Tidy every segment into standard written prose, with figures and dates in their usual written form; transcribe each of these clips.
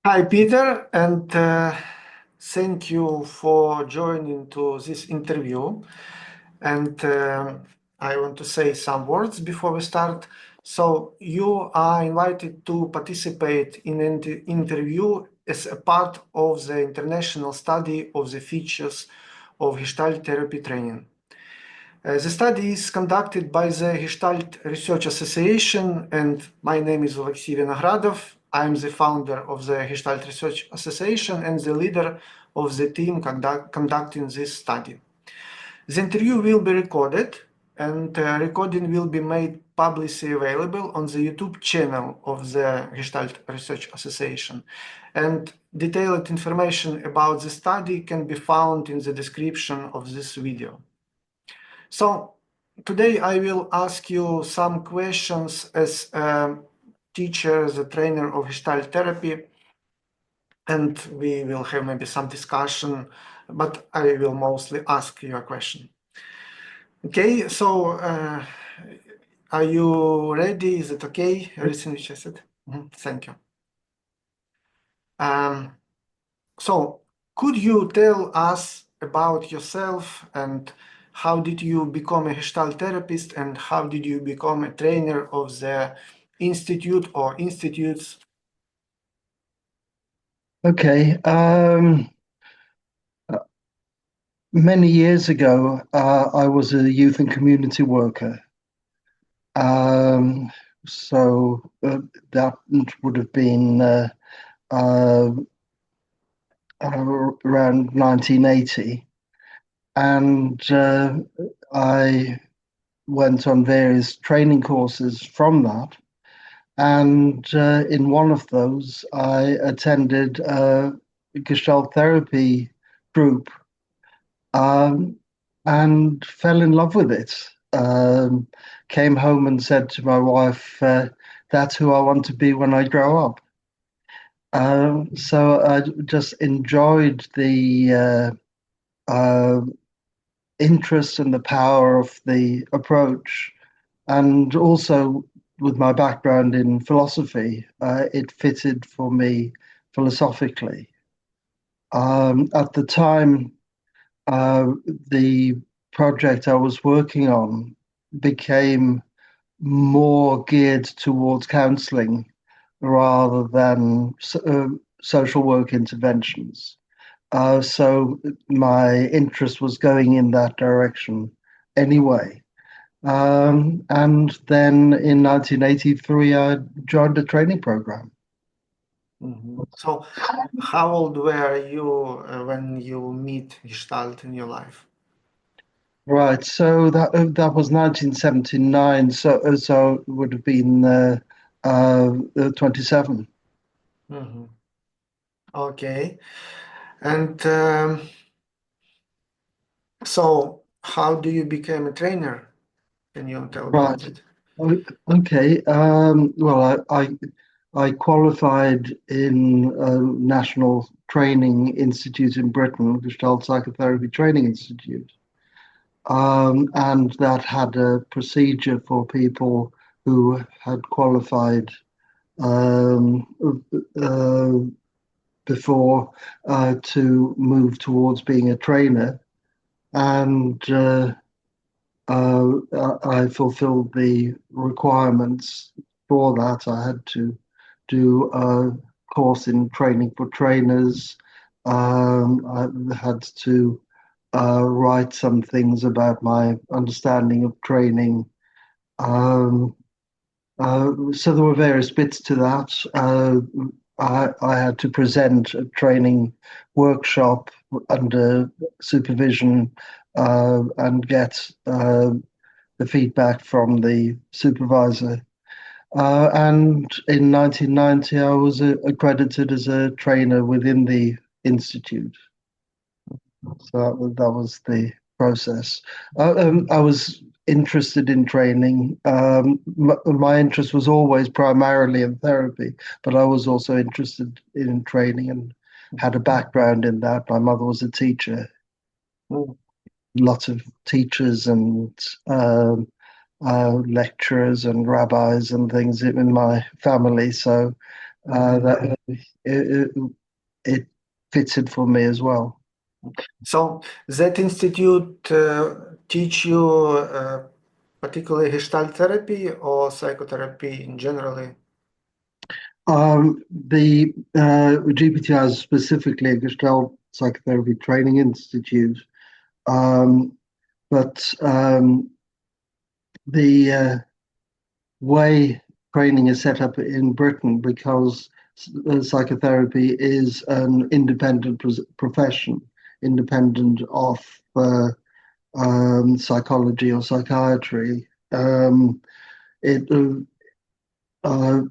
Hi, Peter, and thank you for joining to this interview. And I want to say some words before we start. So you are invited to participate in an interview as a part of the international study of the features of Gestalt therapy training. The study is conducted by the Gestalt Research Association, and my name is Alexey Vinogradov. I'm the founder of the Gestalt Research Association and the leader of the team conducting this study. The interview will be recorded, and recording will be made publicly available on the YouTube channel of the Gestalt Research Association. And detailed information about the study can be found in the description of this video. So today I will ask you some questions as a teacher, as a trainer of Gestalt therapy, and we will have maybe some discussion, but I will mostly ask you a question. Okay, so are you ready? Is it okay? Everything which I said? Thank you. Um, so could you tell us about yourself and how did you become a Gestalt therapist and how did you become a trainer of the institute or institutes? Okay. Many years ago, I was a youth and community worker. Um, so that would have been uh, around 1980. And I went on various training courses from that. And in one of those, I attended a Gestalt therapy group um, and fell in love with it. Came home and said to my wife, "That's who I want to be when I grow up." So I just enjoyed the uh, interest and the power of the approach, and also with my background in philosophy, it fitted for me philosophically. At the time, uh, the project I was working on became more geared towards counseling rather than social work interventions. So my interest was going in that direction anyway. And then in 1983, I joined a training program. So how old were you when you meet Gestalt in your life? Right, so that was 1979, so it would have been 27. Mhm. Okay. And so how do you become a trainer? Can you tell about Right. it? Okay. Well, I qualified in a national training institute in Britain, Gestalt Psychotherapy Training Institute, and that had a procedure for people who had qualified um, uh, before to move towards being a trainer, and I fulfilled the requirements for that. I had to do a course in training for trainers. I had to write some things about my understanding of training. Um, so there were various bits to that. I had to present a training workshop under supervision and get the feedback from the supervisor. And in 1990, I was accredited as a trainer within the institute. So that was the process. I was interested in training. My interest was always primarily in therapy, but I was also interested in training and had a background in that. My mother was a teacher, Mm. lots of teachers and lecturers and rabbis and things in my family. So that it fits it for me as well. So that institute teach you particularly Gestalt therapy or psychotherapy in generally? The GPTI is specifically a Gestalt Psychotherapy Training Institute, um, but the way training is set up in Britain, because psychotherapy is an independent profession, independent of psychology or psychiatry. It uh,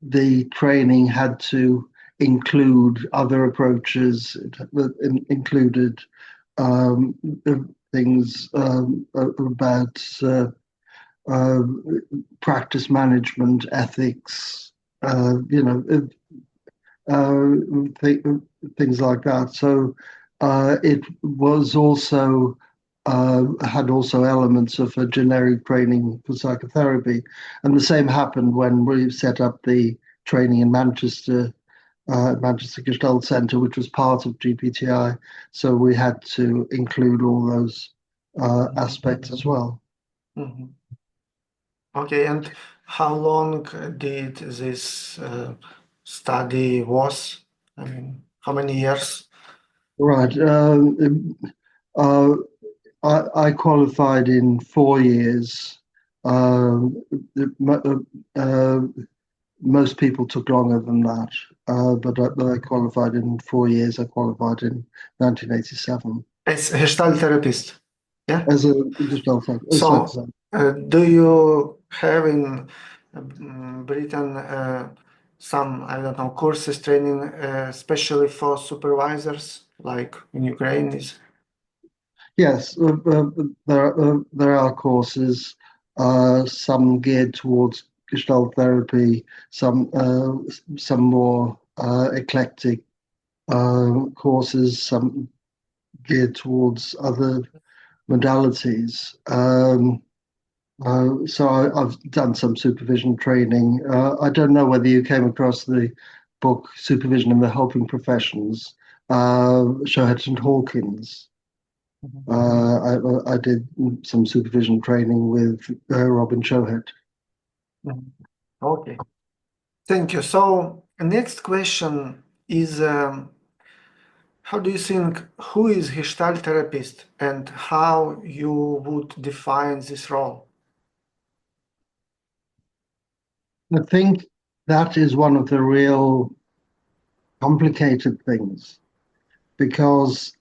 the training had to include other approaches. It included um, things about uh, practice management, ethics, you know, th things like that. So it was also had also elements of a generic training for psychotherapy, and the same happened when we set up the training in Manchester. Manchester Gestalt Centre, which was part of GPTI, so we had to include all those aspects as well. Mhm. Okay, and how long did this study was? I mean, how many years? Right. Uh, I qualified in 4 years. Um, uh, Most people took longer than that, but I qualified in 4 years. I qualified in 1987 As a Gestalt therapist. Yeah. as a Gestalt So, psychologist. do you have in Britain some, I don't know, courses training especially for supervisors, like in Ukraine is? Yes, there are courses, some geared towards Gestalt therapy, some more eclectic courses, some geared towards other modalities. I've done some supervision training. I don't know whether you came across the book Supervision in the Helping Professions, Shohet and Hawkins. I did some supervision training with Robin Shohet. Mhm. Okay. Thank you. So, next question is how do you think who is Gestalt therapist and how you would define this role? I think that is one of the real complicated things, because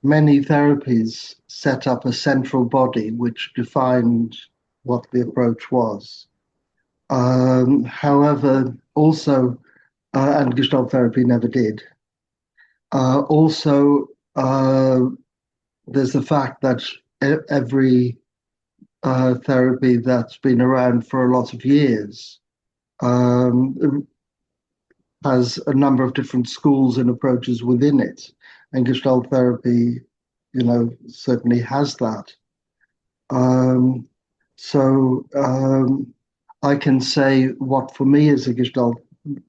many therapies set up a central body which defined what the approach was. However, also, and Gestalt therapy never did. Also, there's the fact that every therapy that's been around for a lot of years um, has a number of different schools and approaches within it. And Gestalt therapy, certainly has that. Um, so I can say what for me is a Gestalt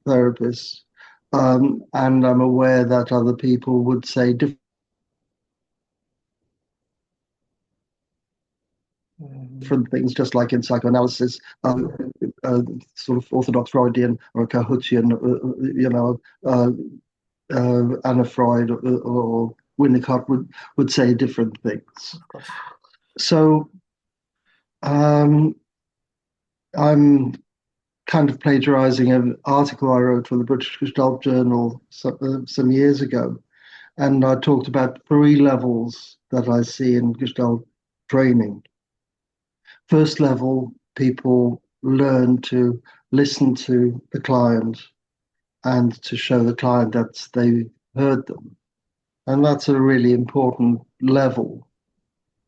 therapist, and I'm aware that other people would say Mhm. different things, just like in psychoanalysis, sort of orthodox Freudian or Kahutian, Anna Freud or Winnicott would say different things. Of course. So um, I'm kind of plagiarizing an article I wrote for the British Gestalt Journal some years ago, and I talked about 3 levels that I see in Gestalt training. First level, people learn to listen to the client and to show the client that they heard them. And that's a really important level.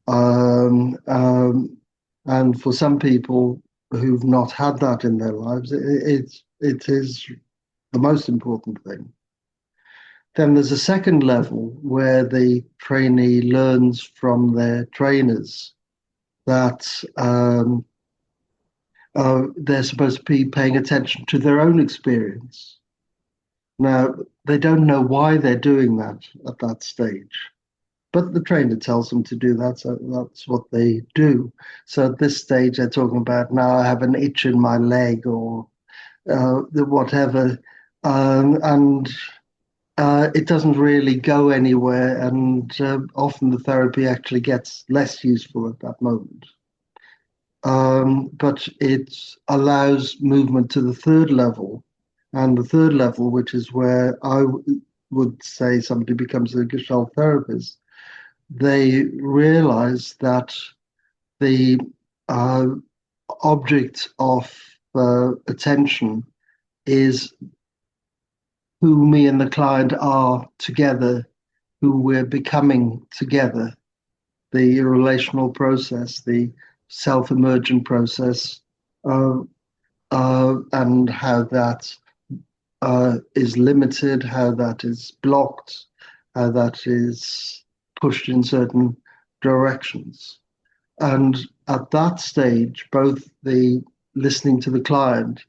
Um, um, and for some people who've not had that in their lives, it is the most important thing. Then there's a second level where the trainee learns from their trainers that they're supposed to be paying attention to their own experience. Now, they don't know why they're doing that at that stage, but the trainer tells them to do that, so that's what they do. So at this stage, they're talking about, now I have an itch in my leg or whatever, and it doesn't really go anywhere, and often the therapy actually gets less useful at that moment. But it allows movement to the third level. And the third level, which is where would say somebody becomes a Gestalt therapist, they realize that the uh, object of attention is who me and the client are together, who we're becoming together, the relational process, the self-emergent process, uh, and how that is limited, how that is blocked, how that is pushed in certain directions. And at that stage, both the listening to the client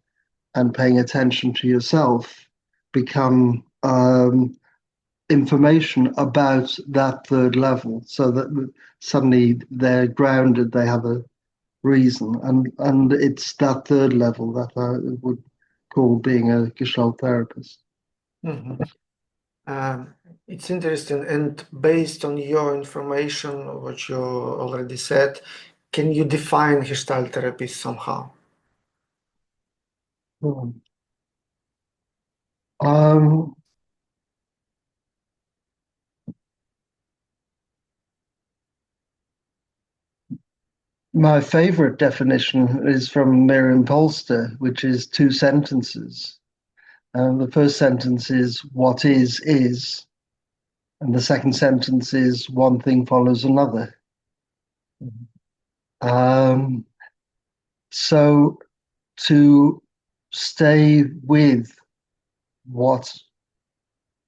and paying attention to yourself become information about that third level, so that suddenly they're grounded, they have a reason, and it's that third level that I would call being a Gestalt therapist. Mhm. Um, it's interesting, and based on your information, what you already said, can you define Gestalt therapy somehow? Hmm. Um, my favorite definition is from Merriam-Polster, which is two sentences. The first sentence is "what is," and the second sentence is "one thing follows another." Um, so to stay with what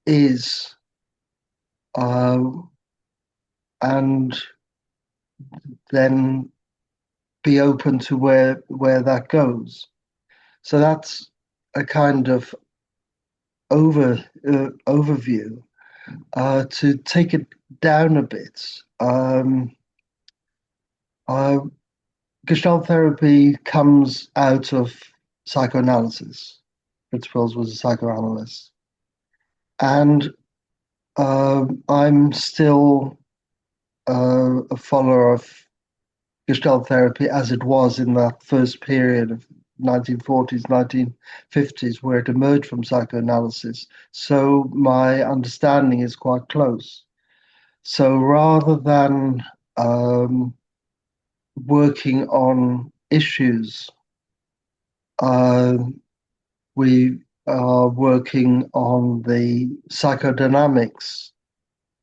is, and then be open to where that goes. So that's a kind of overview. To take it down a bit, uh, Gestalt therapy comes out of psychoanalysis. Fritz Perls was a psychoanalyst, and I'm still a follower of Gestalt therapy as it was in that first period of 1940s, 1950s, where it emerged from psychoanalysis. So my understanding is quite close. So rather than um, working on issues, uh, we are working on the psychodynamics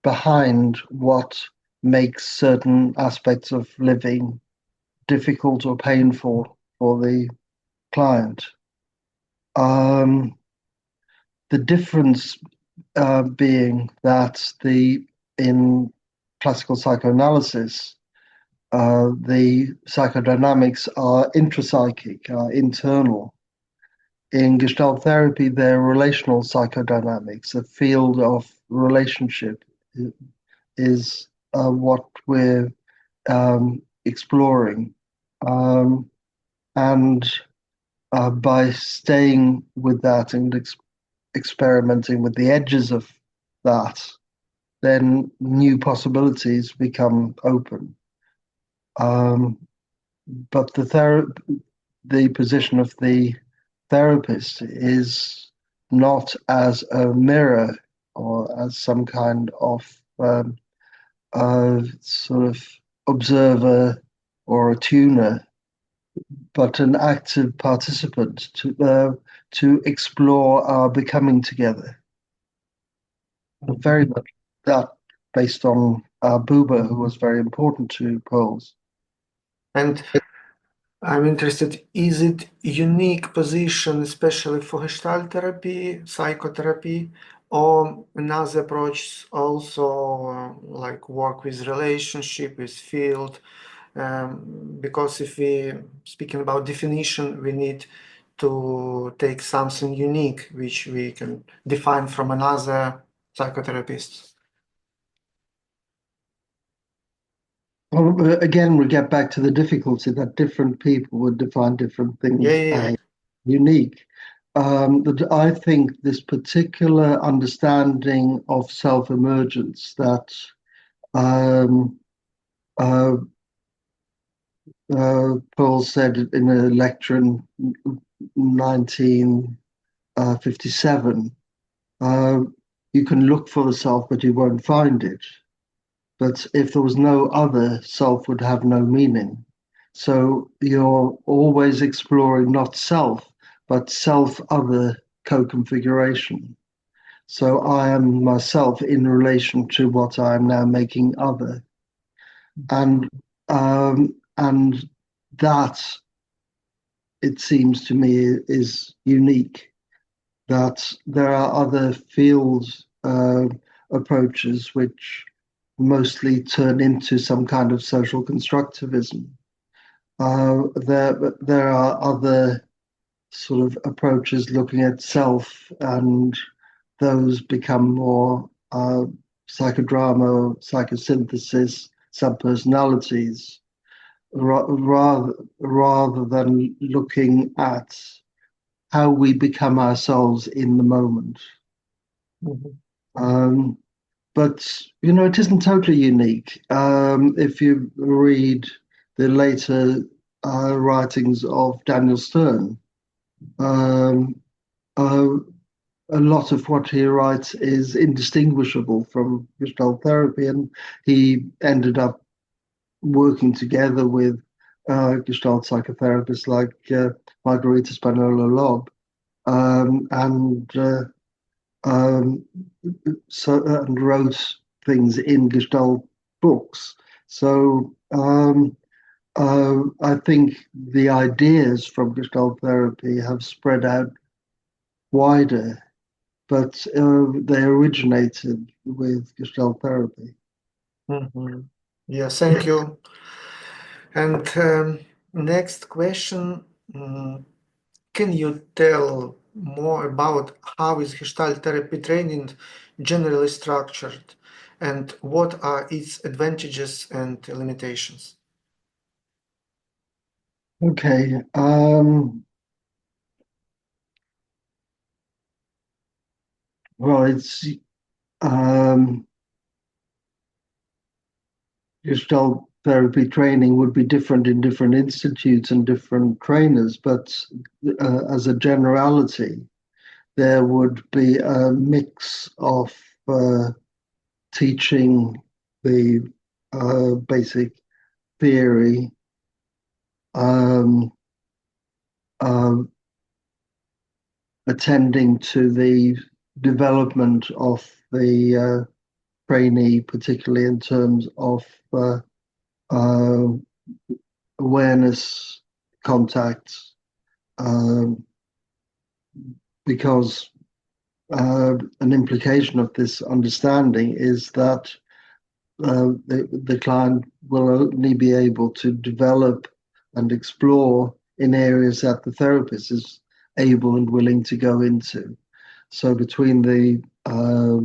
behind what makes certain aspects of living difficult or painful for the client. Um, the difference being that in classical psychoanalysis, the psychodynamics are intrapsychic, are internal. In Gestalt therapy, they're relational psychodynamics. The field of relationship is what we're exploring. Um, and by staying with that and experimenting with the edges of that, then new possibilities become open. Um, but the position of the therapist is not as a mirror or as some kind of sort of observer or a tuner, but an active participant to explore our becoming together. Very much that based on Buber, who was very important to Poles. And I'm interested, is it unique position, especially for Gestalt therapy, psychotherapy, or another approach also like work with relationship, with field? because if we speaking about definition, we need to take something unique which we can define from another psychotherapist. Well, again, we get back to the difficulty that different people would define different Yeah, things yeah, as unique. That I think this particular understanding of self-emergence that um, uh, Paul said in a lecture in 1957, you can look for the self, but you won't find it. But if there was no other, self would have no meaning. So you're always exploring not self, but self other co configuration. So I am myself in relation to what I am now making other. And that, it seems to me, is unique. That there are other fields approaches which mostly turn into some kind of social constructivism. There are other sort of approaches looking at self, and those become more psychodrama, psychosynthesis, subpersonalities, rather than looking at how we become ourselves in the moment. Mhm. Um, but it isn't totally unique. If you read the later writings of Daniel Stern, um, uh, a lot of what he writes is indistinguishable from Gestalt therapy, and he ended up working together with Gestalt psychotherapists like Margarita Spanola-Lob, and um, and wrote things in Gestalt books. So I think the ideas from Gestalt therapy have spread out wider, but they originated with Gestalt therapy. Mhm. Yeah, thank you. And next question, can you tell more about how is Gestalt therapy training generally structured and what are its advantages and limitations? Okay. Well, it's Gestalt therapy training would be different in different institutes and different trainers, but as a generality, there would be a mix of teaching the basic theory, um, uh, attending to the development of the trainee, particularly in terms of uh, awareness, contact, um, because an implication of this understanding is that the client will only be able to develop and explore in areas that the therapist is able and willing to go into. So between the uh,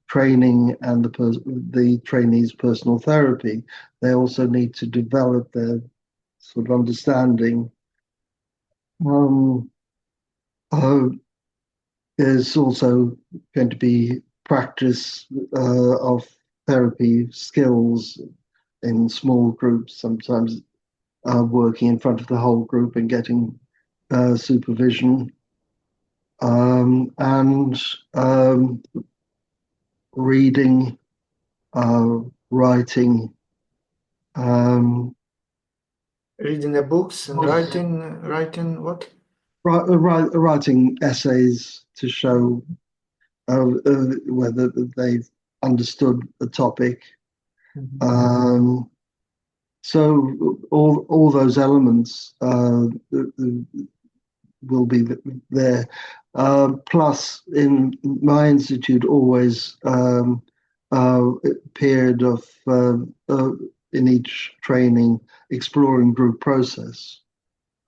training and the trainee's personal therapy, they also need to develop their sort of understanding. Um, uh, there's also going to be practice of therapy skills in small groups, sometimes working in front of the whole group and getting supervision, and reading, writing, um, Reading the books and writing what? writing essays to show whether they've understood the topic. Mhm. Um, so all those elements will be there. Plus, in my institute, always a period of in each training exploring group process,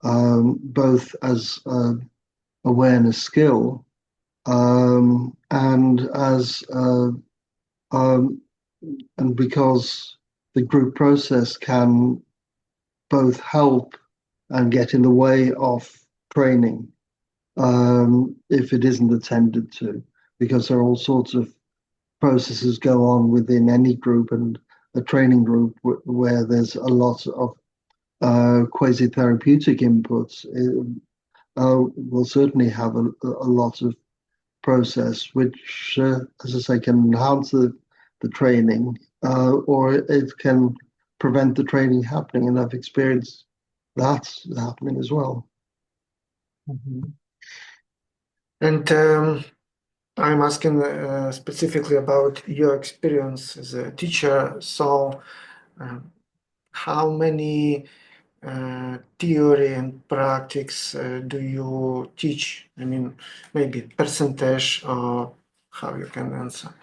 both as awareness skill and as um, and because the group process can both help and get in the way of training if it isn't attended to, because there are all sorts of processes go on within any group, and a training group where there's a lot of quasi-therapeutic inputs will certainly have a lot of process, which, as I say, can enhance the training or it can prevent the training happening. And I've experienced that happening as well. Mhm. And I'm asking specifically about your experience as a teacher. So, um, how many theory and practice do you teach? I mean, maybe percentage or how you can answer.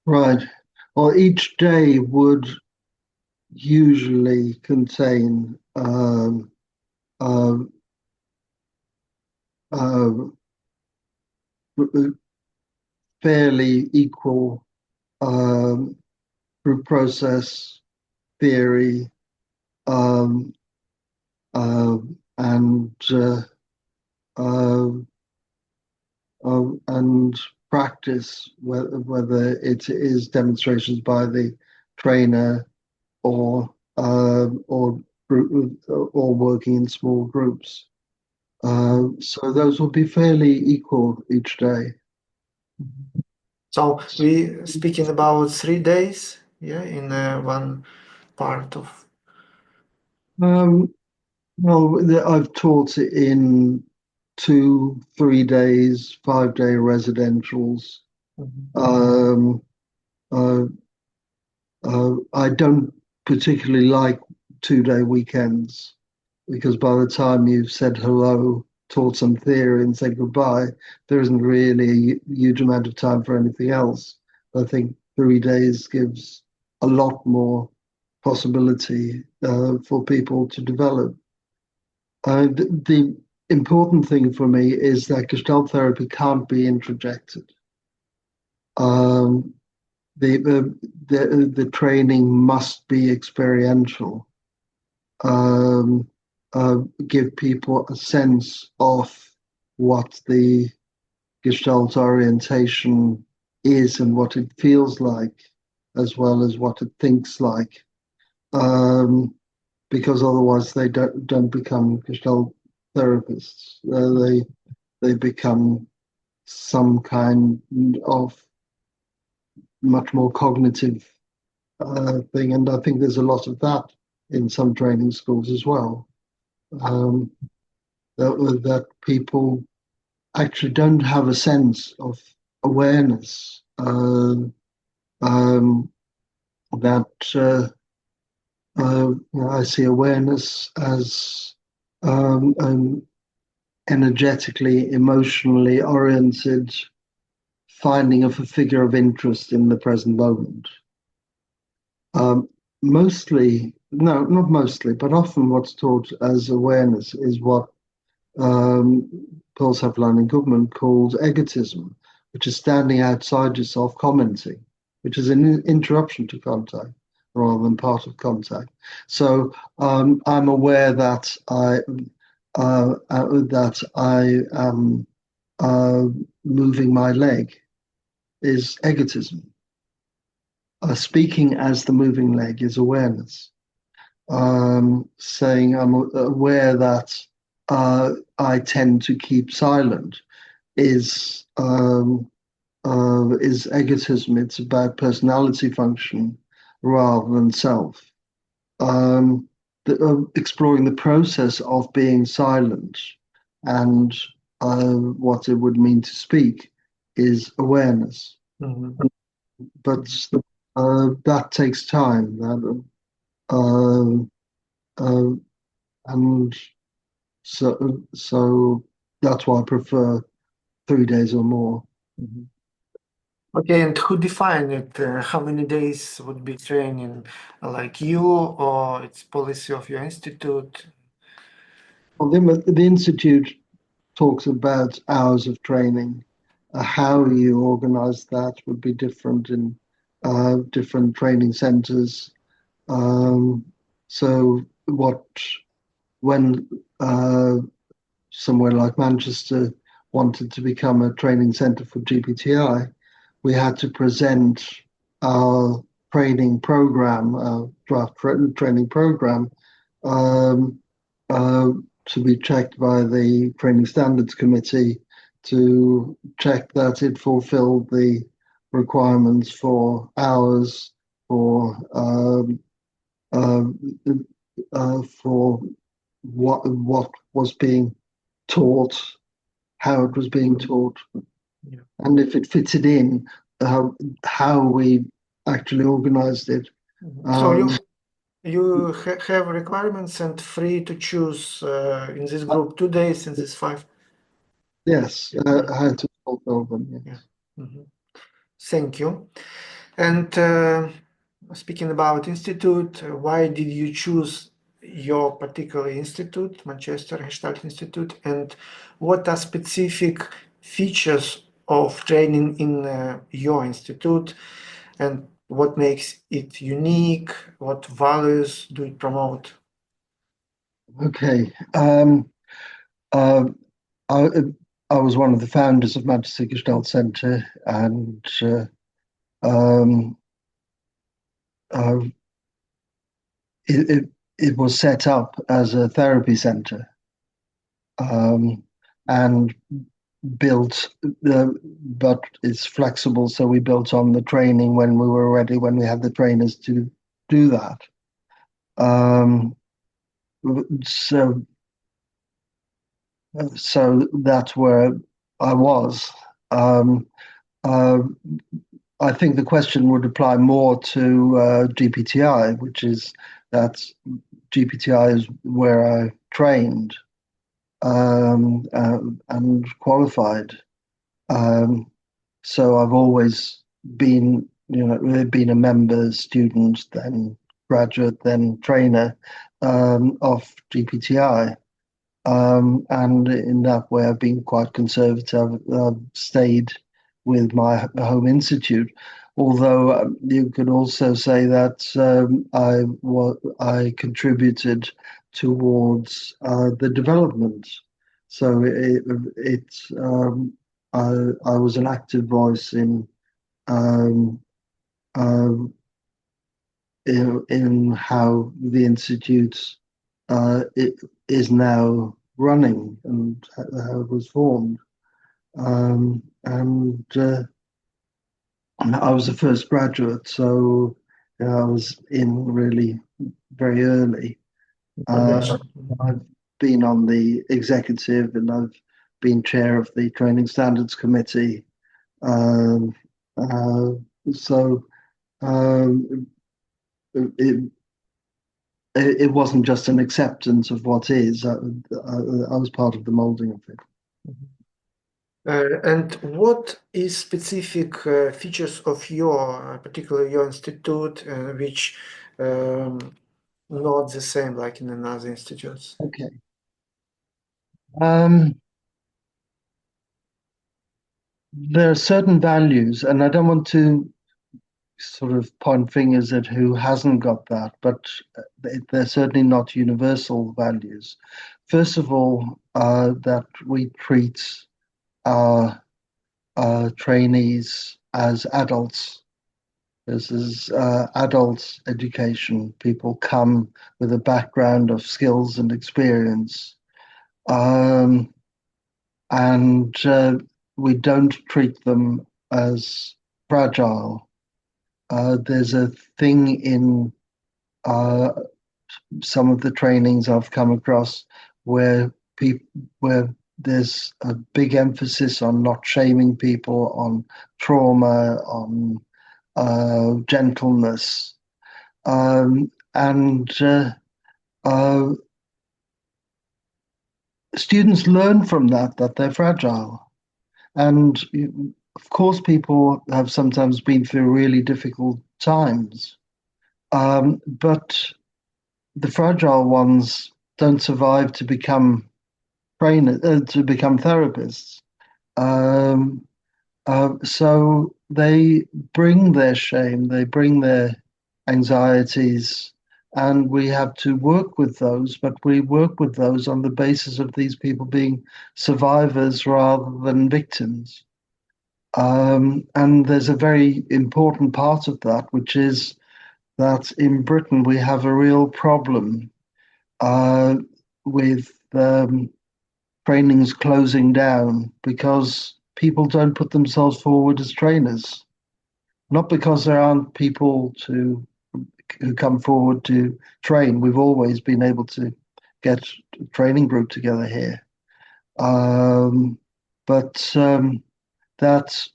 Right. Well, each day would usually contain uh, uh, fairly equal um, group process theory um, uh, and uh, and practice, whether it is demonstrations by the trainer or or working in small groups. So those will be fairly equal each day. So we speaking about 3 days, yeah, in one part of. Well, I've taught in 2, 3 days, 5 day residentials. Mhm. Um, uh, I don't particularly like 2 day weekends because by the time you've said hello, taught some theory, and said goodbye, there isn't really a huge amount of time for anything else. I think 3 days gives a lot more possibility for people to develop. The important thing for me is that Gestalt therapy can't be introjected. Um, the training must be experiential. Um, Give people a sense of what the Gestalt orientation is and what it feels like, as well as what it thinks like. Because otherwise they don't become Gestalt therapists. They become some kind of much more cognitive thing, and I think there's a lot of that in some training schools as well. Um, that people actually don't have a sense of awareness. Um, that I see awareness as an energetically, emotionally oriented finding of a figure of interest in the present moment. Mostly, no, not mostly, but often what's taught as awareness is what um, Paul Sutherland and Goodman calls egotism, which is standing outside yourself, commenting, which is an interruption to contact rather than part of contact. So I'm aware that I am uh, moving my leg is egotism. Speaking as the moving leg is awareness. Saying I'm aware that I tend to keep silent is egotism. It's about personality function rather than self. Exploring the process of being silent and what it would mean to speak is awareness. Mhm. But that takes time. Uh, uh, and so that's why I prefer 3 days or more. Mhm. Okay, and who define it? How many days would be training? Like you, or it's policy of your institute? Well, the institute talks about hours of training. How you organize that would be different in different training centers. Um, so, when somewhere like Manchester wanted to become a training centre for GPTI, we had to present our training program, our training program, um, uh, to be checked by the Training Standards Committee to check that it fulfilled the requirements for hours, for uh, for what was being taught, how it was being Mhm. taught, Yeah. and if it fitted in uh, how we actually organized it. Mhm. So Um, you have requirements and free to choose in this group 2 days in this five. yes, Mhm. how to fulfill them. Yeah. Yes. Mhm. Thank you. And speaking about institute, why did you choose your particular institute, Manchester Gestalt Institute, and what are specific features of training in your institute, and what makes it unique? What values do it promote? Okay. Uh, I, I was one of the founders of Manchester Gestalt Centre, and um, uh, it, it, it was set up as a therapy centre, um, and built, but it's flexible. So we built on the training when we were ready, when we had the trainers to do that. Um, so, so that's where I was. Um, uh, I think the question would apply more to GPTI, which is that GPTI is where I trained and qualified. Um, So I've always been, been a member, student, then graduate, then trainer of GPTI. And in that way, I've been quite conservative. I've stayed with my home institute. Although you could also say that I contributed towards the development. So it's I was an active voice um, uh, in how the institute it is now running and how it was formed. And I was the first graduate, so I was in really very early. Uh, Foundation. I've been on the executive and I've been chair of the Training Standards Committee. Um, uh, so um, it, it wasn't just an acceptance of what is. I was part of the molding of it. Mhm. And what is specific features of your, particularly your institute, which not the same like in another institutes? Okay. Um, there are certain values, and I don't want to sort of point fingers at who hasn't got that, but they're certainly not universal values. First of all, that we treat our trainees as adults. This is adult education. People come with a background of skills and experience. Um, and we don't treat them as fragile. There's a thing in uh, some of the trainings I've come across where people where there's a big emphasis on not shaming people, on trauma, on gentleness, and uh, students learn from that they're fragile, and of course, people have sometimes been through really difficult times, but the fragile ones don't survive to become to become therapists. Um, so they bring their shame, they bring their anxieties, and we have to work with those, but we work with those on the basis of these people being survivors rather than victims. And there's a very important part of that, which is that in Britain we have a real problem uh, with trainings closing down because people don't put themselves forward as trainers. Not because there aren't people who come forward to train. We've always been able to get a training group together here, um, but that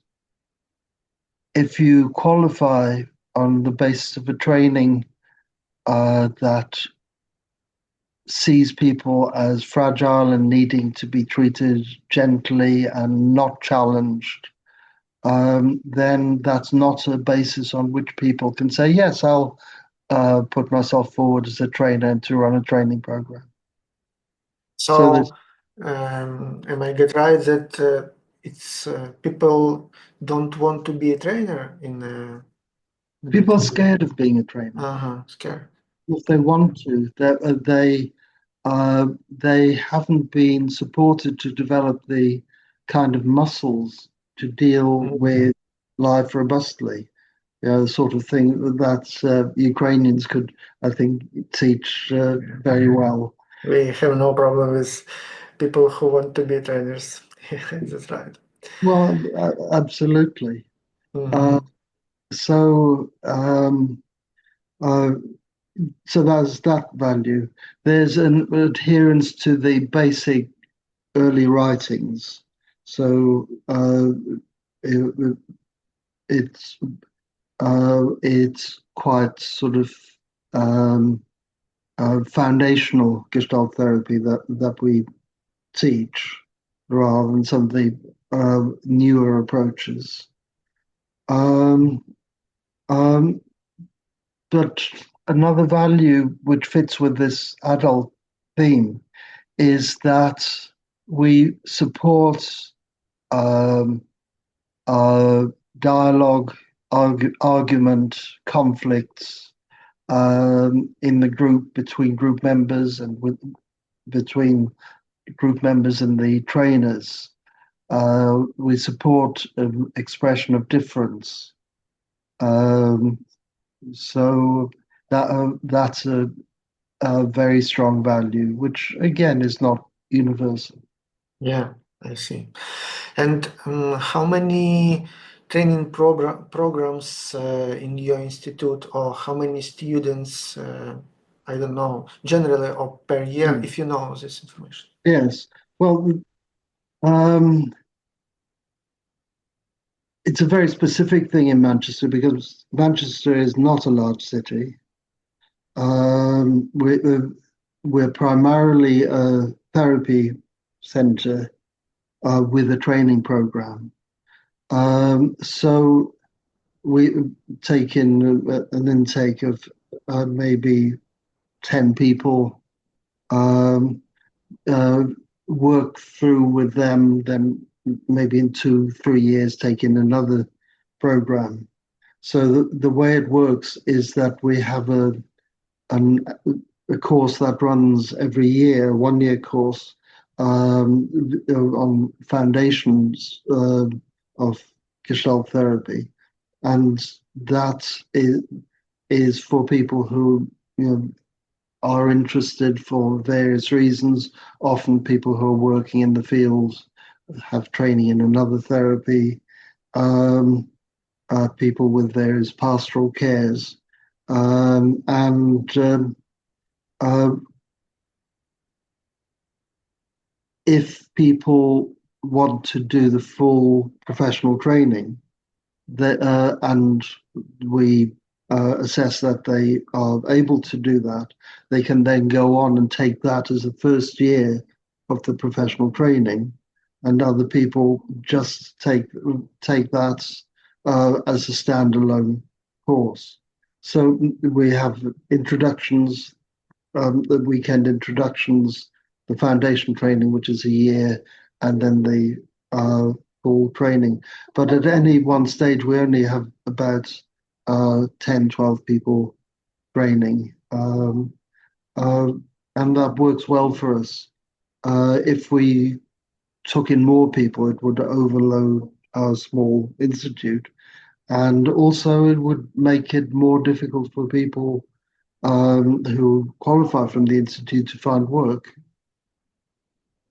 if you qualify on the basis of a training that sees people as fragile and needing to be treated gently and not challenged, then that's not a basis on which people can say, yes, I'll put myself forward as a trainer and to run a training program. So there's So, am I get right that it's people don't want to be a trainer in people are Britain? scared of being a trainer. Uh-huh, scared. If they want to, they haven't been supported to develop the kind of muscles to deal Mhm. with life robustly. You know, the sort of thing that Ukrainians could, I think, teach Yeah. very well. We have no problem with people who want to be trainers. That's right. Well, absolutely. Uh, Hmm. so, um, uh, so that's that value. There's an adherence to the basic early writings. So it, it's it's quite sort of um, foundational Gestalt therapy that we teach, rather than some of the newer approaches. Um, um, but another value which fits with this adult theme is that we support um, uh, dialogue, argument, conflicts in the group between group members and between group members and the trainers. We support expression of difference. Um, so that's a very strong value, which again is not universal. Yeah, I see. And how many training programs in your institute, or how many students, I don't know, generally or per year, Mm. if you know this information? Yes. Well, um, it's a very specific thing in Manchester because Manchester is not a large city. We're primarily a therapy centre with a training program. So we take in an intake of maybe 10 people, um, uh, work through with them, then maybe in 2, 3 years take in another program. So the way it works is that we have an, a course that runs every year, 1 year course um, on foundations of Gestalt therapy, and that is for people who are interested for various reasons. Often, people who are working in the field have training in another therapy. Um, People with various pastoral cares, and uh, if people want to do the full professional training, and we assess that they are able to do that, they can then go on and take that as a first year of the professional training. and other people just take that as a standalone course. So we have introductions, the weekend introductions, the foundation training, which is a year, and then the full training. But at any one stage, we only have about 10, 12 people training. Uh, and that works well for us. If we took in more people, it would overload our small institute. And also, it would make it more difficult for people who qualify from the institute to find work.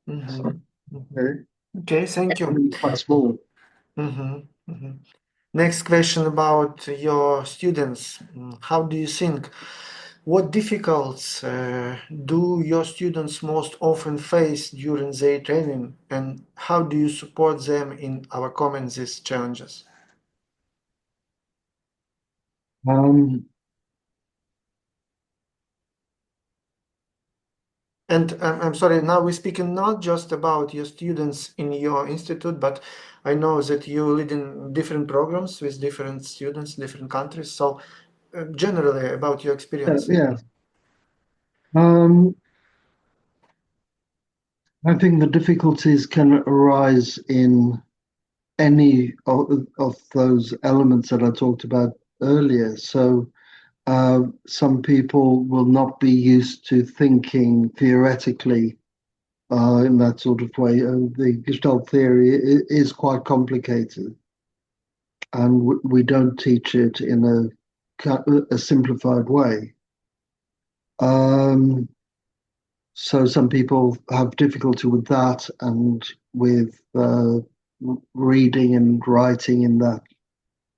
So, Mhm, mhm. okay, Okay, thank you. only quite small. Mhm, mhm. Next question about your students. How do you think? What difficulties do your students most often face during their training, and how do you support them in overcoming these challenges? Um, And I'm sorry, now we're speaking not just about your students in your institute, but I know that you lead in different programs with different students, different countries. So, generally about your experience. yeah. Um, I think the difficulties can arise in any of those elements that I talked about earlier. So, some people will not be used to thinking theoretically in that sort of way. The Gestalt theory is quite complicated, and we don't teach it in a simplified way. Um, so some people have difficulty with that and with reading and writing in that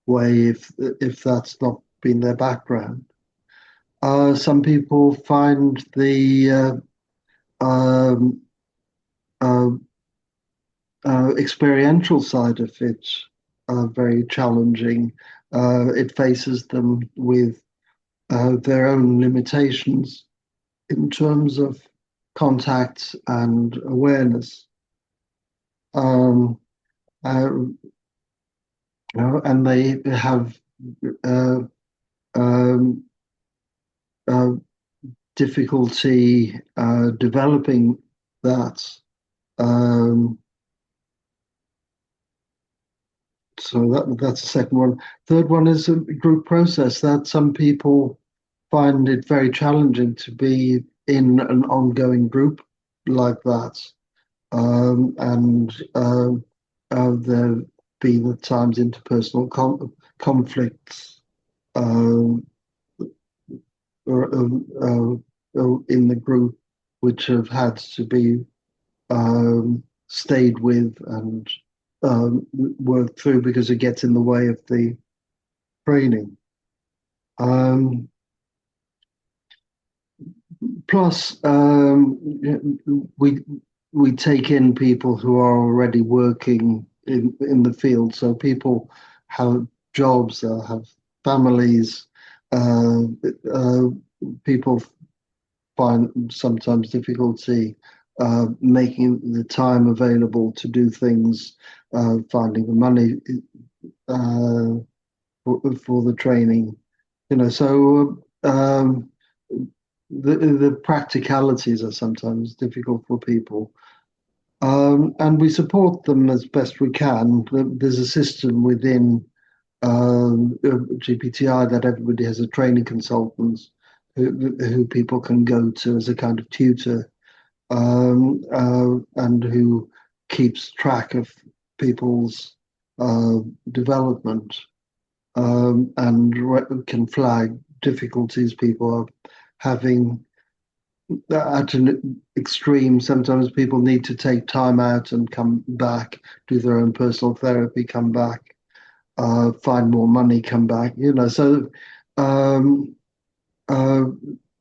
way if that's not been their background. Some people find the um, uh, experiential side of it very challenging. It faces them with their own limitations in terms of contact and awareness. Um, uh, and they have uh, um, uh, difficulty developing that. Um, so that's the second one. Third one is a group process that some people find it very challenging to be in an ongoing group like that. And there been at times interpersonal conflicts um, or, in the group, which have had to be stayed with and worked through because it gets in the way of the training. Um, Plus, we we take in people who are already working in the field, so people have jobs, have families. Uh, uh, People find sometimes difficulty making the time available to do things, finding the money uh, for the training. So the practicalities are sometimes difficult for people. And we support them as best we can. There's a system within GPTI that everybody has a training consultant who people can go to as a kind of tutor, and who keeps track of people's uh, development, and can flag difficulties people are having at an extreme. Sometimes people need to take time out and come back, do their own personal therapy, come back, find more money, come back. So um, uh,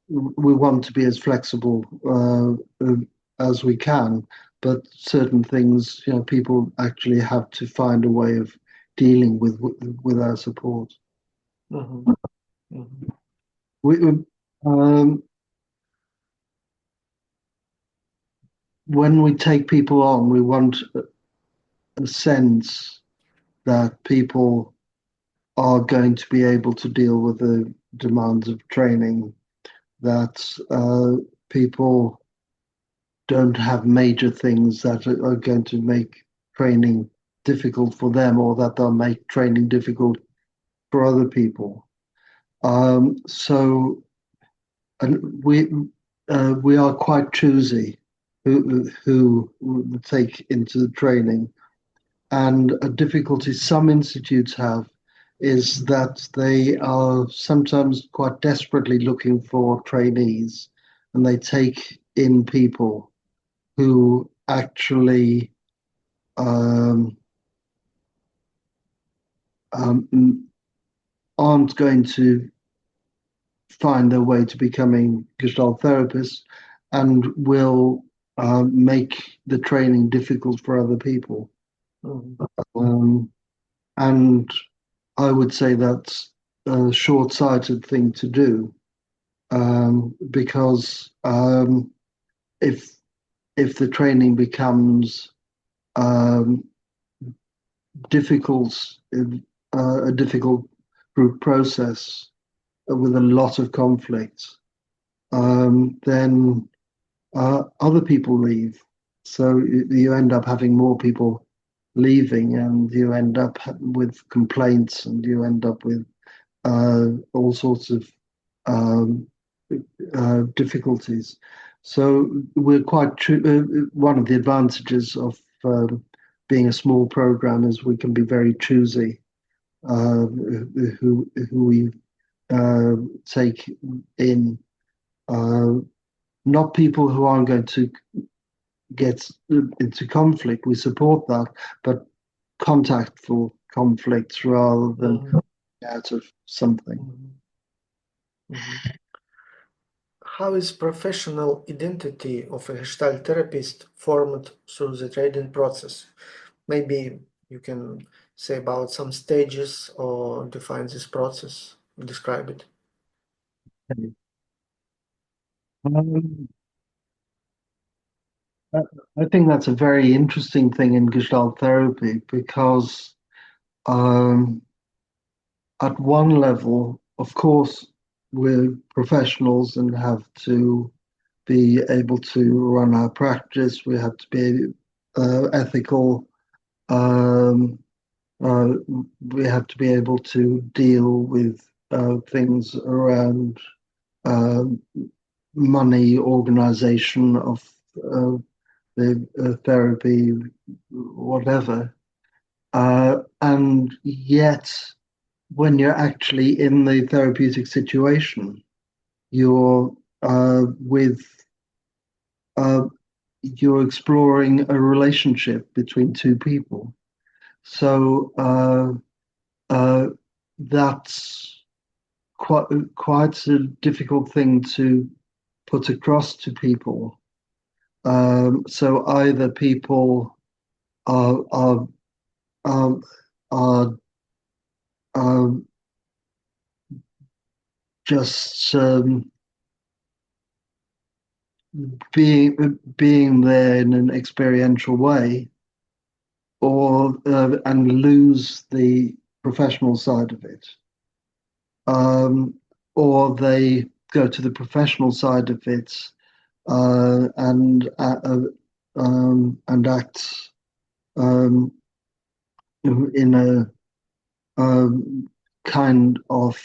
we want to be as flexible as we can, but certain things, people actually have to find a way of dealing with our support. Mhm, mhm. We, um, when we take people on, we want a sense that people are going to be able to deal with the demands of training, that people don't have major things that are going to make training difficult for them, or that they'll make training difficult for other people. So, and we are quite choosy who we take into the training. And a difficulty some institutes have is that they are sometimes quite desperately looking for trainees, and they take in people who actually um, um, aren't going to find their way to becoming Gestalt therapists, and will make the training difficult for other people. Mhm. Um, and I would say that's a short-sighted thing to do, because if if the training becomes um, difficult, a difficult group process with a lot of conflict, then other people leave. So you end up having more people leaving, and you end up with complaints, and you end up with all sorts of um, difficulties. So we're quite one of the advantages of being a small program is we can be very choosy who we take in. Uh, Not people who aren't going to get into conflict. We support that, but contactful conflicts rather than Mhm. out of something. Mhm. Mhm. How is professional identity of a Gestalt therapist formed through the training process? Maybe you can say about some stages or define this process, describe it. Um, I I think that's a very interesting thing in Gestalt therapy, because um, at one level, of course, we're professionals and have to be able to run our practice. We have to be ethical. Um, uh, we have to be able to deal with things around uh, money, organization of uh, the therapy, whatever. And yet, when you're actually in the therapeutic situation, you're with uh, you're exploring a relationship between two people. So uh, that's quite a difficult thing to put across to people. So either people are are are, are just being there in an experiential way, or and lose the professional side of it, um, or they go to the professional side of it uh, and uh, uh, and act um, in a kind of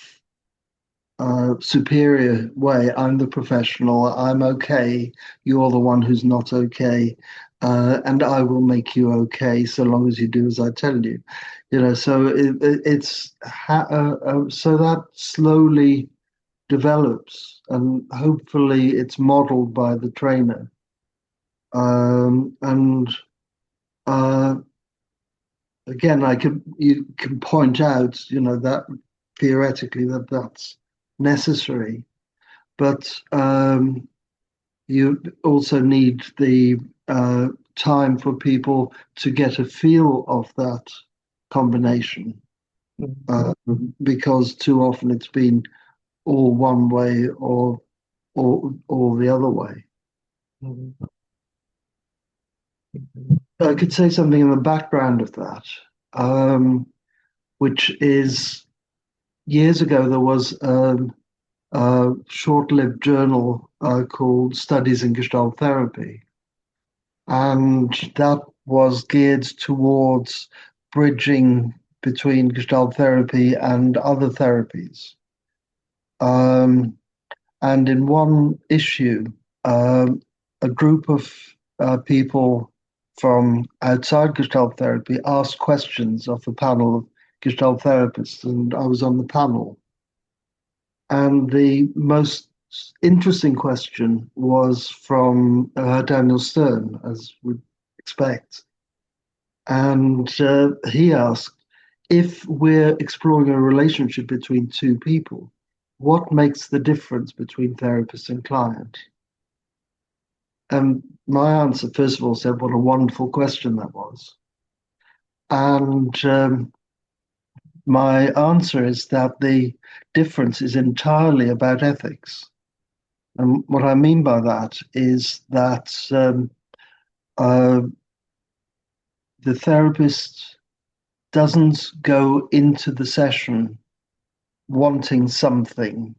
superior way. I'm the professional. I'm okay. You're the one who's not okay, and I will make you okay so long as you do as I tell you. You know, so so that slowly develops, and hopefully it's modeled by the trainer. And uh, again, you can point out, that theoretically that's necessary, but you also need the time for people to get a feel of that combination, Mhm. uh, because too often it's been all one way, or the other way. Mhm. I could say something in the background of that, um, which is years ago there was a short-lived journal called Studies in Gestalt Therapy, and that was geared towards bridging between Gestalt therapy and other therapies. Um, and in one issue, um, a group of people from outside Gestalt therapy asked questions of a panel of Gestalt therapists, and I was on the panel. And the most interesting question was from Daniel Stern, as we'd expect. And he asked, if we're exploring a relationship between two people, what makes the difference between therapist and client? And my answer, first of all, said, what a wonderful question that was. And my answer is that the difference is entirely about ethics. And what I mean by that is that uh, the therapist doesn't go into the session wanting something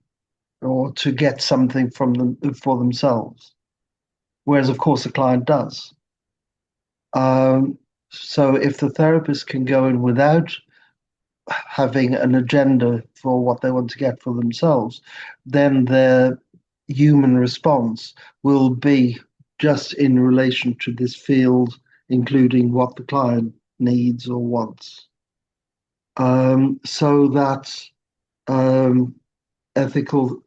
or to get something from them for themselves, whereas of course the client does. Um, so if the therapist can go in without having an agenda for what they want to get for themselves, then their human response will be just in relation to this field, including what the client needs or wants. So that um, ethical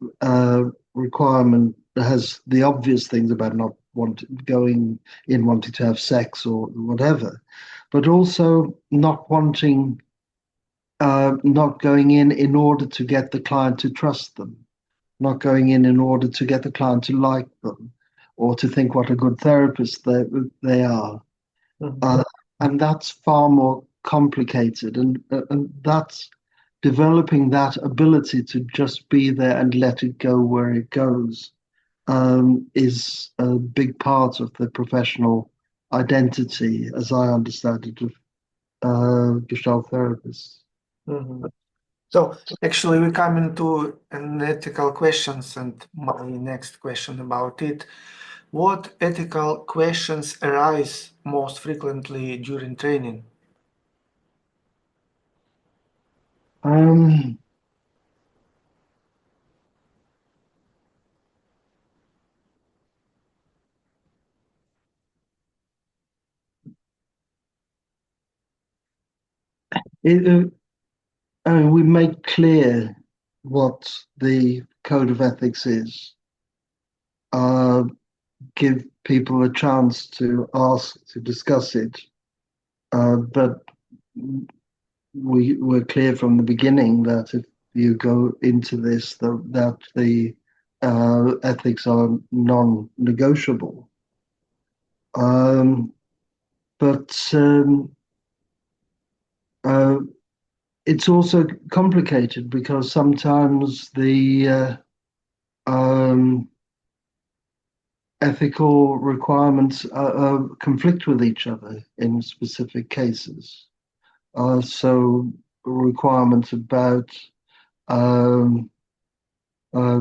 requirement has the obvious things about not going in wanting to have sex or whatever, but also not going in order to get the client to trust them, not going in order to get the client to like them, or to think what a good therapist they are. Mhm. Uh, and that's far more complicated, and that's developing that ability to just be there and let it go where it goes is a big part of the professional identity, as I understand it, of Gestalt therapists. Mhm. So actually, we come into an ethical questions, and my next question about it. What ethical questions arise most frequently during training? Um, it, we make clear what the code of ethics is. Uh, give people a chance to ask to discuss it, but we were clear from the beginning that if you go into this, that the ethics are non-negotiable. Um, but uh, it's also complicated because sometimes the um, ethical requirements conflict with each other in specific cases. So requirements um, uh,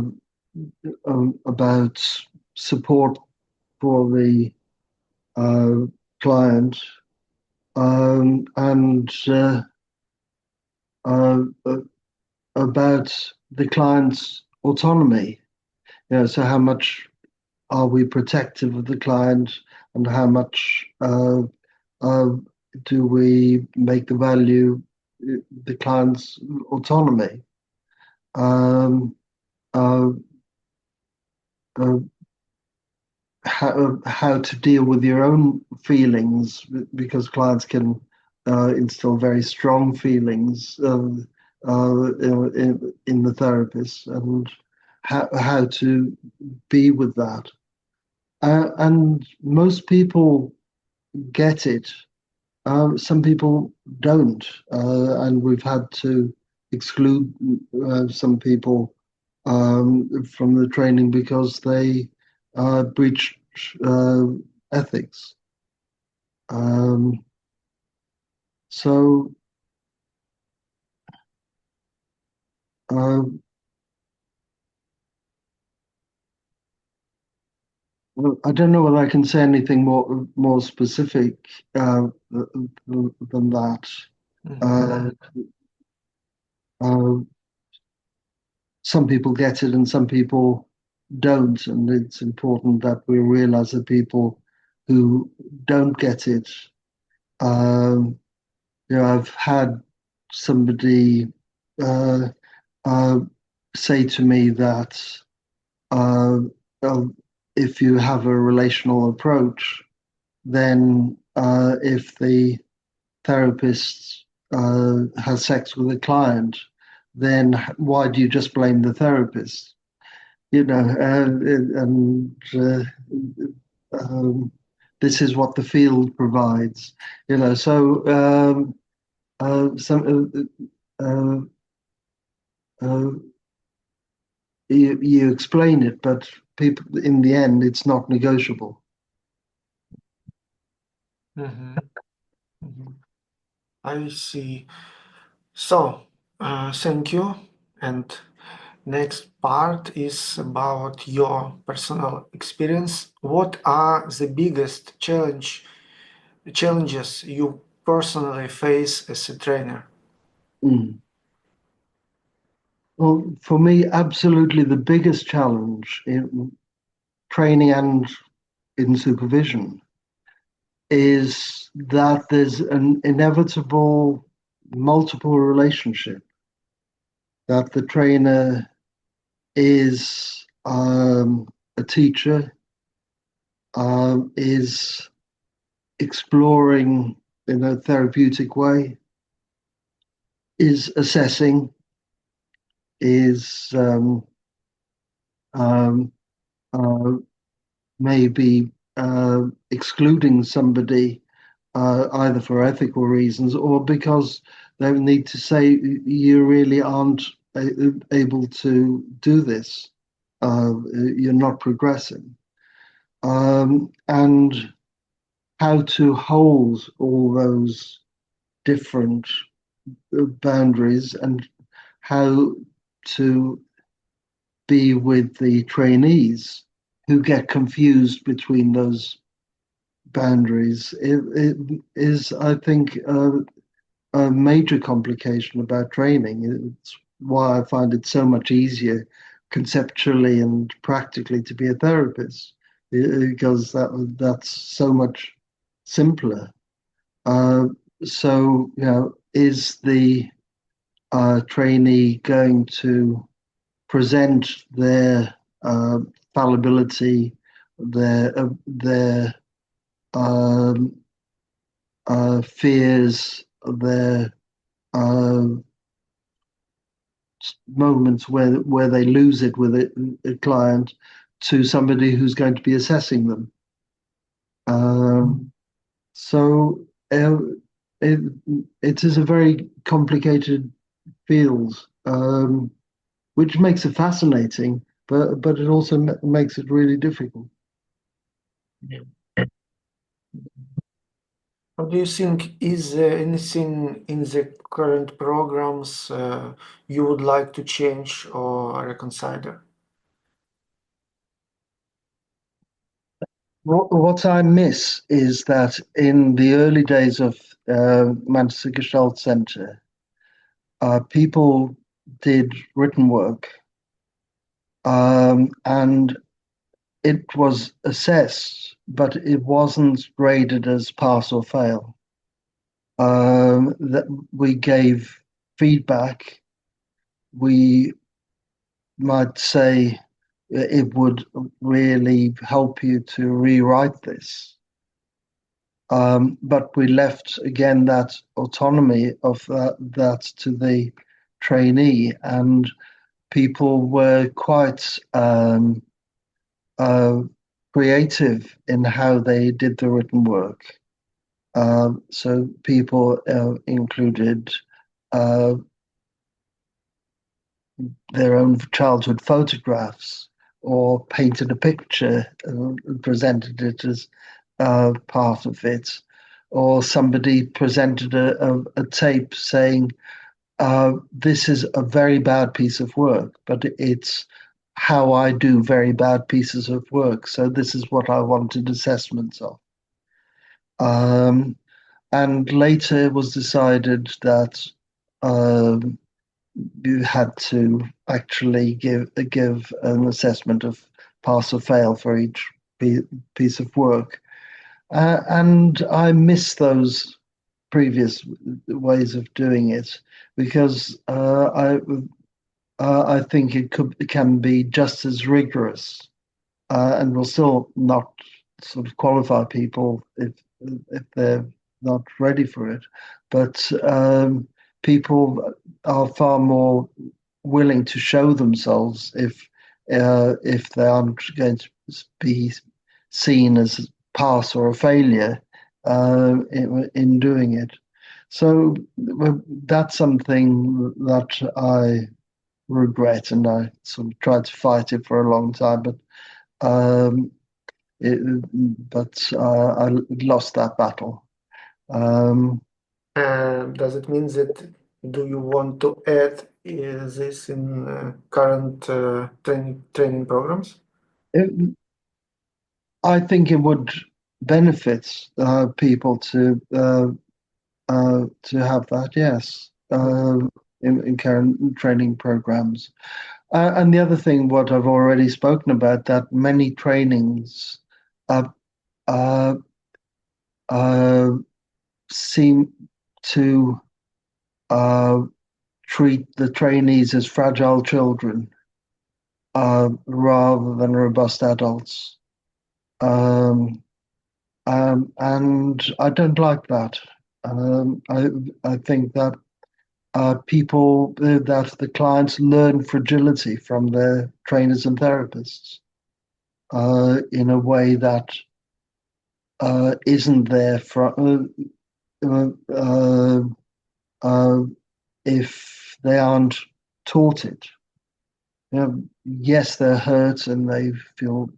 about support for the uh, client and uh, about the client's autonomy. So how much are we protective of the client, and how much uh, do we make the value the client's autonomy? Um, uh, uh, how to deal with your own feelings, because clients can instill very strong feelings in the therapist, and how to be with that. And most people get it. Some people don't, and we've had to exclude some people from the training because they breached uh, ethics. Um, so uh, well, I don't know whether I can say anything more specific than that. Mhm. Uh, uh, some people get it and some people don't, and it's important that we realize that people who don't get it. Um, I've had somebody uh, uh, say to me that uh, uh, if you have a relational approach, then if the therapist has sex with a client, then why do you just blame the therapist? And um, this is what the field provides. So some uh, you explain it, but people in the end, it's not negotiable. Mhm. Mhm. I see. So, thank you. And next part is about your personal experience. What are the biggest challenges you personally face as a trainer? Mm. Well, for me, absolutely the biggest challenge in training and in supervision is that there's an inevitable multiple relationship that the trainer is a teacher, is exploring in a therapeutic way, is assessing, is um, uh, maybe excluding somebody either for ethical reasons or because they need to say you really aren't able to do this. You're not progressing. And how to hold all those different boundaries and how to be with the trainees who get confused between those boundaries. It is, I think, a major complication about training. It's why I find it so much easier conceptually and practically to be a therapist because that's so much simpler. Uh, so, is the trainee going to present their fallibility, their um, fears, their uh, moments where they lose it with a client to somebody who's going to be assessing them. Um, so uh, it it is a very complicated field, which makes it fascinating, but it also makes it really difficult. Yeah. What do you think? Is there anything in the current programs you would like to change or reconsider? What I miss is that in the early days of Manchester Gestalt Centre, people did written work, and it was assessed, but it wasn't graded as pass or fail. That we gave feedback. We might say it would really help you to rewrite this. But we left again that autonomy of that to the trainee, and people were quite uh, creative in how they did the written work. So people included uh, their own childhood photographs or painted a picture and presented it as part of it. or somebody presented a tape saying, this is a very bad piece of work, but it's how I do very bad pieces of work. So this is what I wanted assessments of. Um, and later it was decided that um, you had to actually give an assessment of pass or fail for each piece of work. And I miss those previous ways of doing it because I think it can be just as rigorous, and will still not sort of qualify people if they're not ready for it. But people are far more willing to show themselves if they aren't going to be seen as a pass or a failure in doing it. So that's something that I regret, and I sort of tried to fight it for a long time, um, it, I lost that battle. Um, Does it mean that do you want to add this in current training programs? it, I think it would benefit people to have that. Yes, in current training programs. And the other thing, what I've already spoken about, that many trainings uh, uh, uh, seem to uh, treat the trainees as fragile children rather than robust adults. Um, and I don't like that. I think that that the clients learn fragility from their trainers and therapists in a way that isn't there uh, uh, uh, if they aren't taught it. Yes, they're hurt and they feel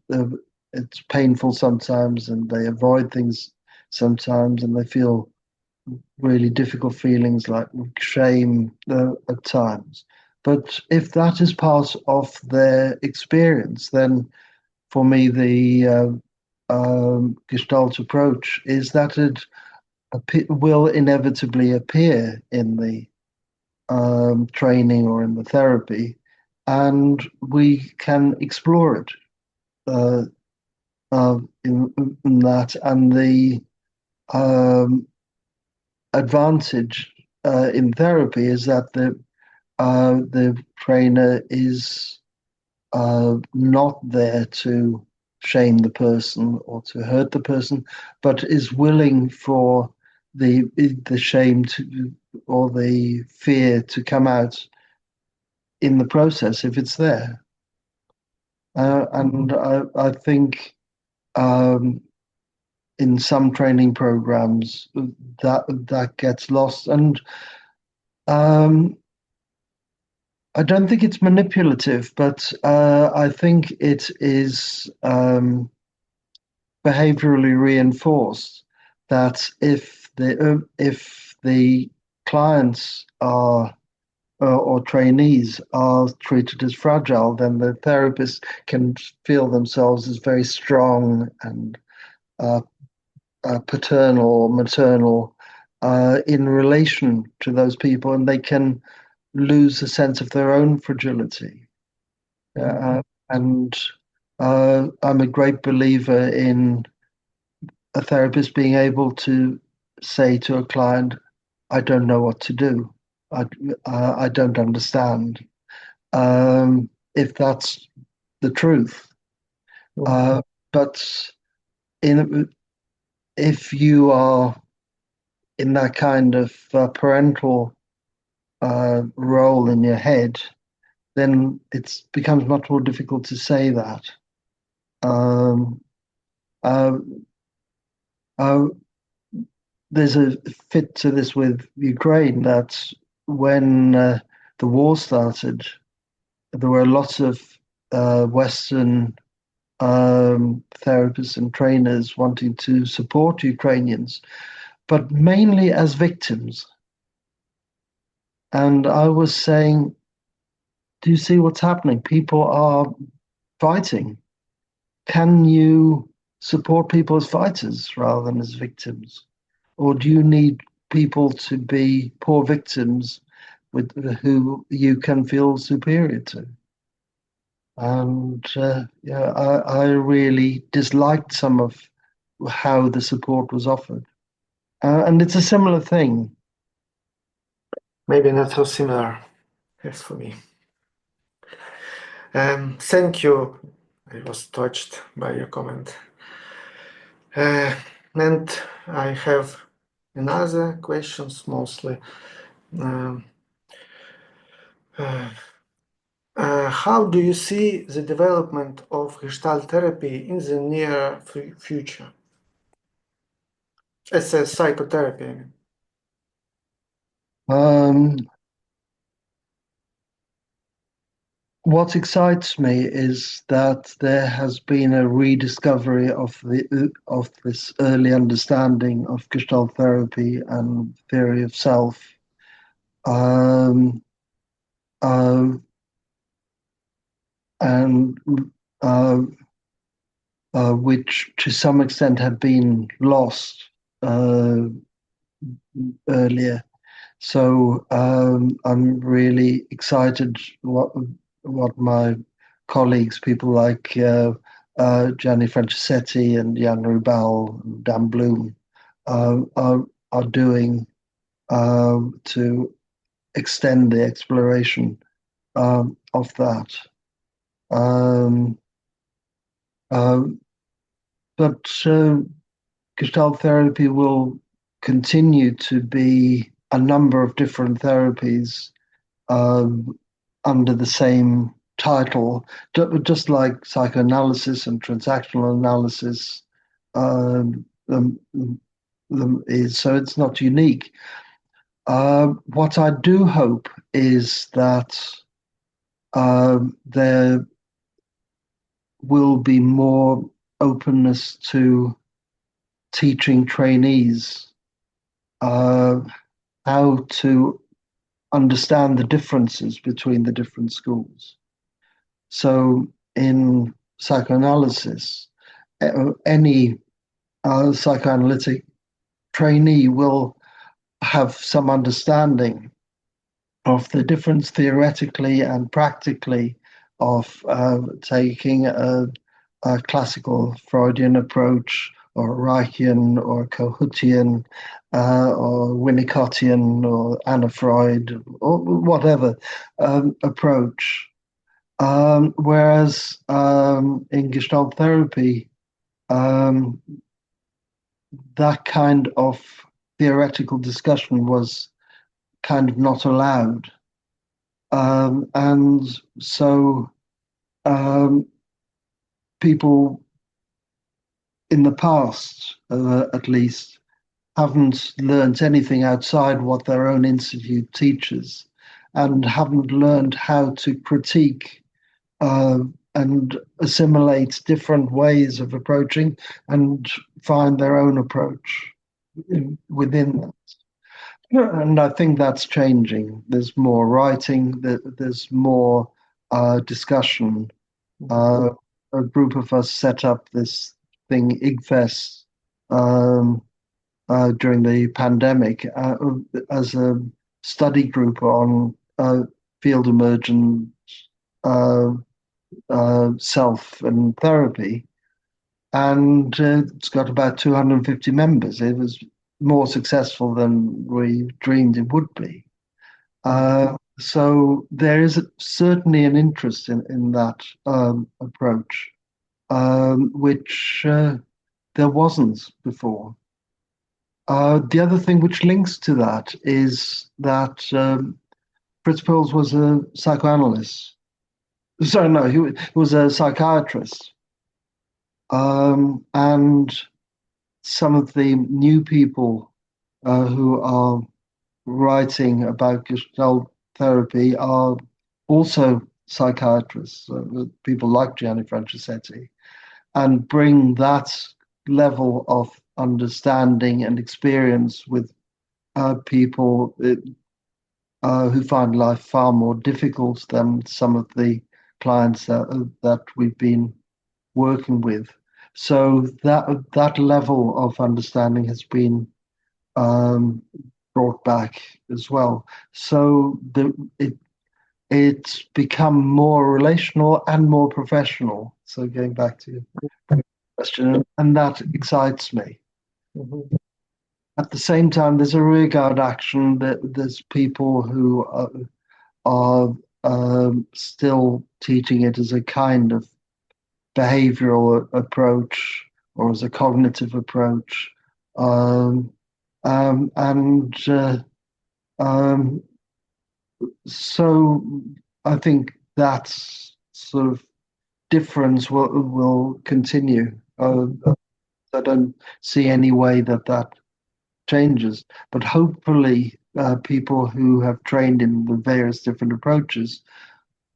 it's painful sometimes, and they avoid things sometimes, and they feel really difficult feelings like shame at times. But if that is part of their experience, then for me, the Gestalt approach is that it will inevitably appear in the training or in the therapy, and we can explore it uh, in that. And the um, advantage in therapy is that the trainer is not there to shame the person or to hurt the person, but is willing for the shame to or the fear to come out in the process if it's there. And I think um, in some training programs that gets lost, and um, I don't think it's manipulative, but I think it is behaviorally reinforced that if the clients are or trainees are treated as fragile, then the therapists can feel themselves as very strong and uh, paternal or maternal in relation to those people, and they can lose a sense of their own fragility. Uh, and I'm a great believer in a therapist being able to say to a client, I don't know what to do. I, I don't understand. If that's the truth. Uh, but in if you are in that kind of parental role in your head, then it becomes much more difficult to say that. Um, uh, uh, there's a fit to this with Ukraine that when the war started, there were lots of Western therapists and trainers wanting to support Ukrainians, but mainly as victims. And I was saying, do you see what's happening? People are fighting. Can you support people as fighters rather than as victims? Or do you need people to be poor victims with who you can feel superior to? And yeah, I really disliked some of how the support was offered. And it's a similar thing. Maybe not so similar as for me. Thank you. I was touched by your comment. Uh, and I have another questions mostly. Um, uh, how do you see the development of Gestalt therapy in the near future as a psychotherapy? I mean. Um, what excites me is that there has been a rediscovery of this early understanding of Gestalt therapy and theory of self, um, uh, and uh, which to some extent had been lost uh, earlier. So I'm really excited what my colleagues, people like Gianni Franceschetti and Jan Rubal, and Dan Bloom, are doing to extend the exploration of that. Um, uh, but Gestalt therapy will continue to be a number of different therapies um, under the same title, just like psychoanalysis and transactional analysis um, um, is. So it's not unique. What I do hope is that there will be more openness to teaching trainees uh, how to understand the differences between the different schools. So in psychoanalysis, any psychoanalytic trainee will have some understanding of the difference theoretically and practically of taking a classical Freudian approach or Reichian or Kohutian or Winnicottian or Anna Freud or whatever approach. Whereas in Gestalt therapy, um, that kind of theoretical discussion was kind of not allowed. And so um, people in the past, at least, haven't learned anything outside what their own institute teaches and haven't learned how to critique uh, and assimilate different ways of approaching and find their own approach within that. And I think that's changing. There's more writing, there's more discussion. Uh, a group of us set up this thing, IGFES, um, during the pandemic as a study group on field emergent uh, self and therapy. And it's got about 250 members. It was more successful than we dreamed it would be. So there is certainly an interest in that approach, which there wasn't before. The other thing which links to that is that Fritz Perls was a psychoanalyst. Sorry, no, he was a psychiatrist. And some of the new people who are writing about Gestalt therapy are also psychiatrists, people like Gianni Franceschetti, and bring that level of understanding and experience with people who find life far more difficult than some of the clients that we've been working with. So that level of understanding has been um, brought back as well. So it's become more relational and more professional. So going back to your question, and that excites me. Mhm. At the same time, there's a rearguard action that there's people who are still teaching it as a kind of behavioral approach or as a cognitive approach. Um, and um, so I think that sort of difference will continue. I don't see any way that changes, but hopefully, people who have trained in the various different approaches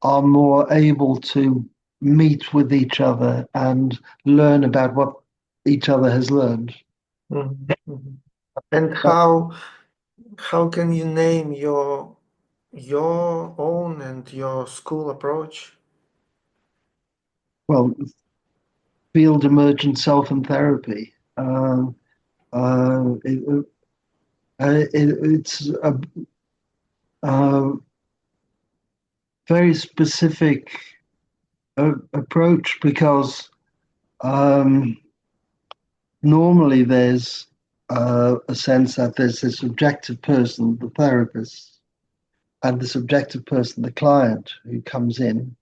are more able to meet with each other and learn about what each other has learned. Mhm. Mhm. And how can you name your own and your school approach? Well, field emergent self and therapy. It, it's a very specific approach because um, normally there's a sense that there's this objective person, the therapist, and this objective person, the client, who comes in,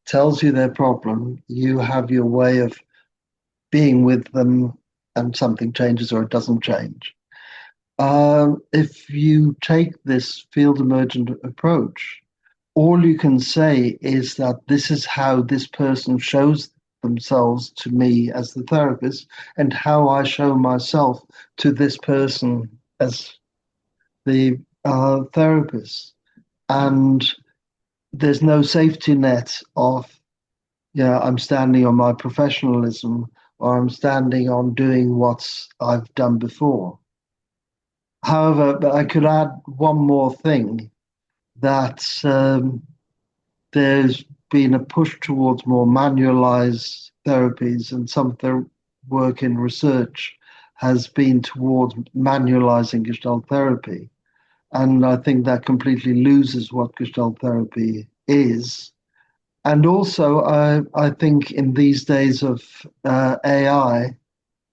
tells you their problem. You have your way of being with them, and something changes or it doesn't change. If you take this field emergent approach, all you can say is that this is how this person shows themselves to me as the therapist, and how I show myself to this person as the therapist. And there's no safety net of, yeah, I'm standing on my professionalism or I'm standing on doing what I've done before. However, but I could add one more thing that there's been a push towards more manualized therapies, and some of the work in research has been towards manualizing Gestalt therapy. And I think that completely loses what Gestalt therapy is. And also, I think in these days of AI,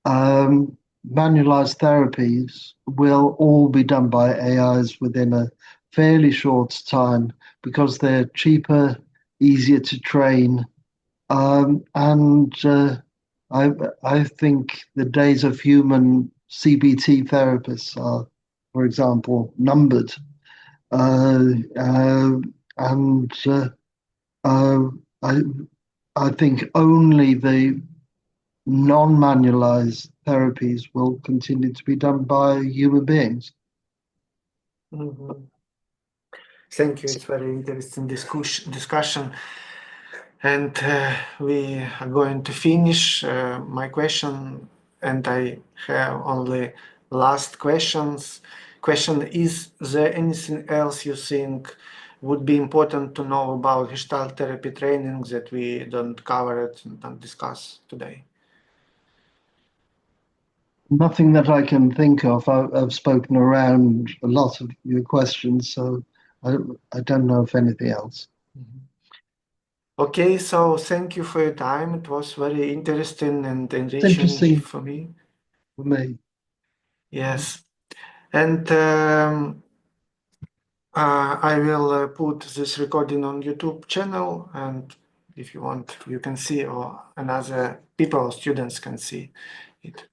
manualized therapies will all be done by AIs within a fairly short time because they're cheaper, easier to train, and I I think the days of human CBT therapists are, for example, numbered. Uh, uh, and uh, I I think only the non-manualized therapies will continue to be done by human beings. Mhm. Thank you. It's very interesting discussion. And we are going to finish my question, and I have only last questions. Question: is there anything else you think would be important to know about Gestalt therapy training that we don't cover it and don't discuss today? Nothing that I can think of. I've spoken around a lot of your questions, so I, I don't know of anything else. Mhm. Okay, so thank you for your time. It was very interesting and It's enriching interesting for me. for me. Yes. And I will put this recording on YouTube channel, and if you want, you can see, or another people, students can see it.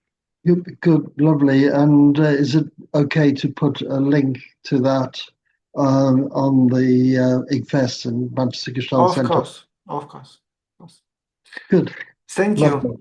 Good, lovely. And is it okay to put a link to that on the IGFest and Manchester Gestalt Of Centre? course, of course, of course. Good, Thank you. lovely.